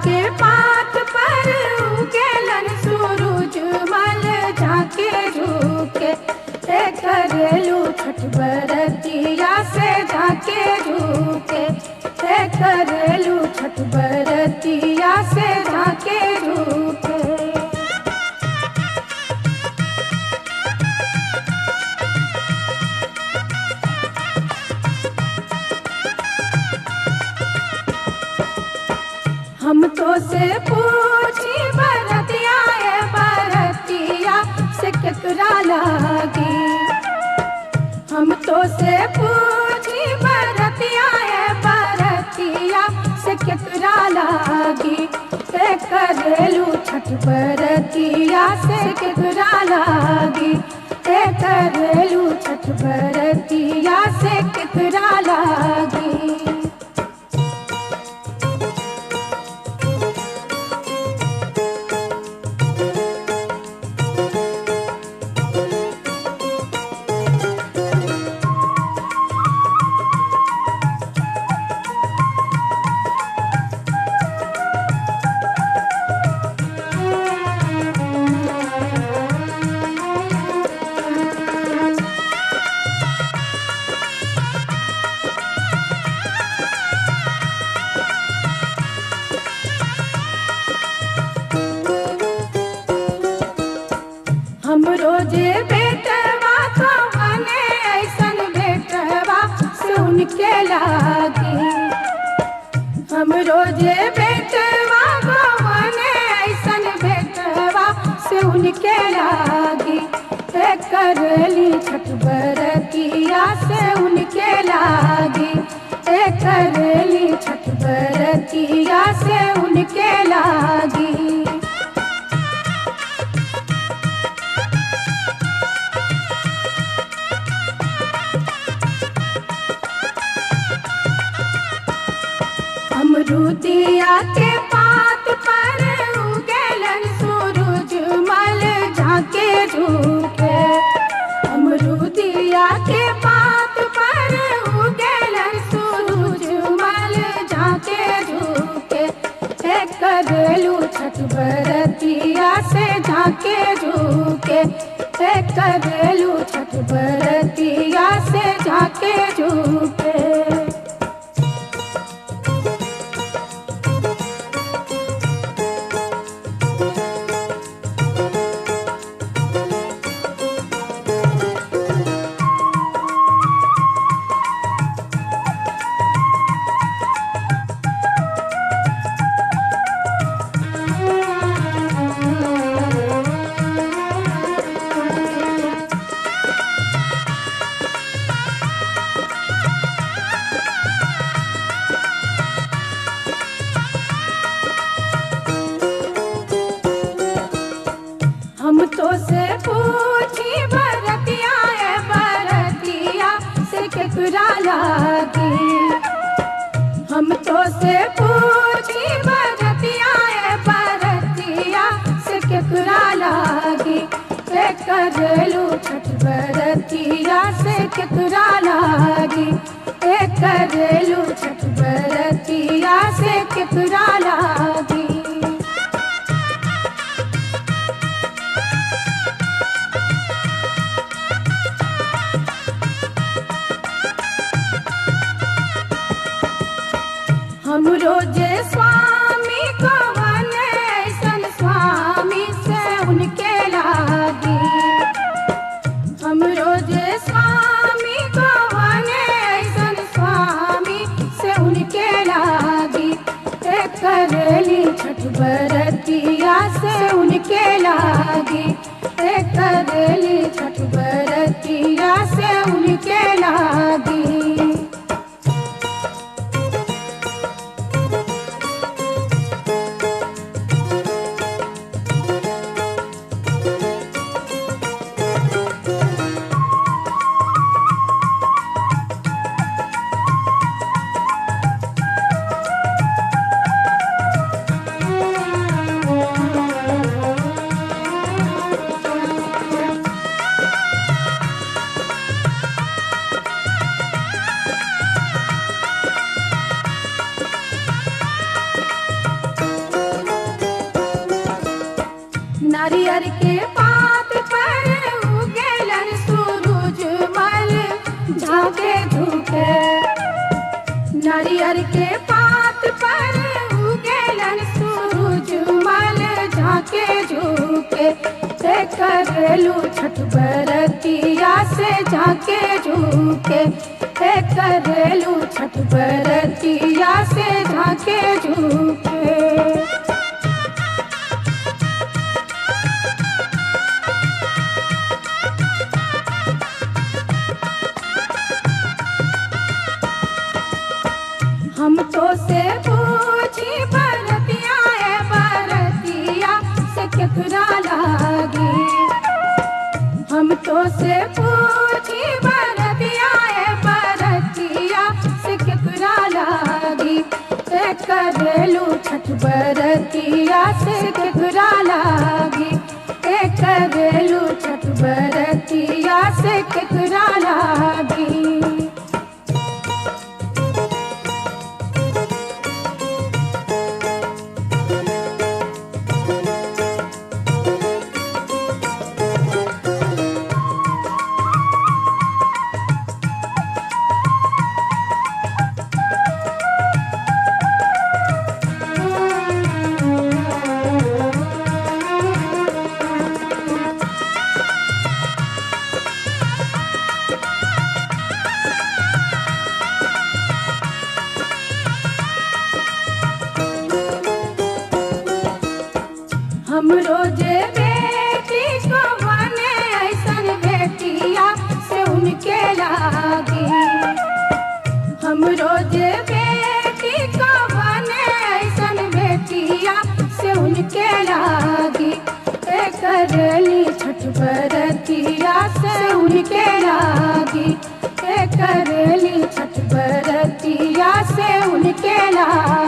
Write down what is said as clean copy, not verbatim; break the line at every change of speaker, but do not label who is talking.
के पात पर उगेलन सूरज मल झाके झुके करेलू छठ बरतिया से झाके झुके करेलू छठ बरतिया से झाके झुके। हम तो से पूछी बरतिया बरतिया से केकरा लागी। हम तो से पूछी बरतिया बरतिया से केकरा लागी करेलू छठ बरतिया से केकरा लागी करेलू छठ बरतिया से केकरा लागी। हम रोजे बेटवा तो बने ऐसन बेटवा से उनके लागी। हम रोजे बेटवा तो बने ऐसन बेटवा से उनके लागी करेली छठ बरतिया से उनके लागी करेली छठ बरतिया से उनके लागी। अमरूदिया के पात पर उगेलन सूरज मल झाके झुके अमरूदिया के पात पर उगेलन सूरज मल झाके झुके करेलू छठ बरतिया से झाके झुके करेलू छठ बरतिया से झाके झुके। हम तो से पूछी बरतिया बरतिया से केकरा लागी। हम तो से पूछी बरतिया बरतिया से केकरा लागी करेलू छठ बरतिया से केकरा लागी करेलू छठ बरतिया से केकरा लागी। हम रोजे स्वामी को बने ऐसन स्वामी से उनके लागी। हम रोजे स्वामी को बने ऐसन स्वामी से उनके लागी करेली छठ बरतिया से उनके लागी करेली छठ बरतिया से उनके लागी। नारियर के पात पर उगेलन सूरज मल झाके झुके। नारियर के पात पर उगेलन सूरज मल झाके झुके। से करेलू छठ बरतिया से झाके झुके। से करेलू छठ बरतिया से झाके झुके। हम तो से पूछी बरतिया है बरतिया से केकरा लागी। हम तो से पूछी बरतिया है बरतिया से केकरा लागी। से करेलू छठ बरतिया से केकरा लागी। से करेलू छठ बरतिया से केकरा लागी। हम रोजे बेटी को बने ऐसन बेटिया से उनके लागी। हम रोजे बेटी को बने ऐसन बेटिया से उनके लागी। से करेली छठ बरतिया से उनके लागी। से करेली छठ बरतिया से उनके लागी।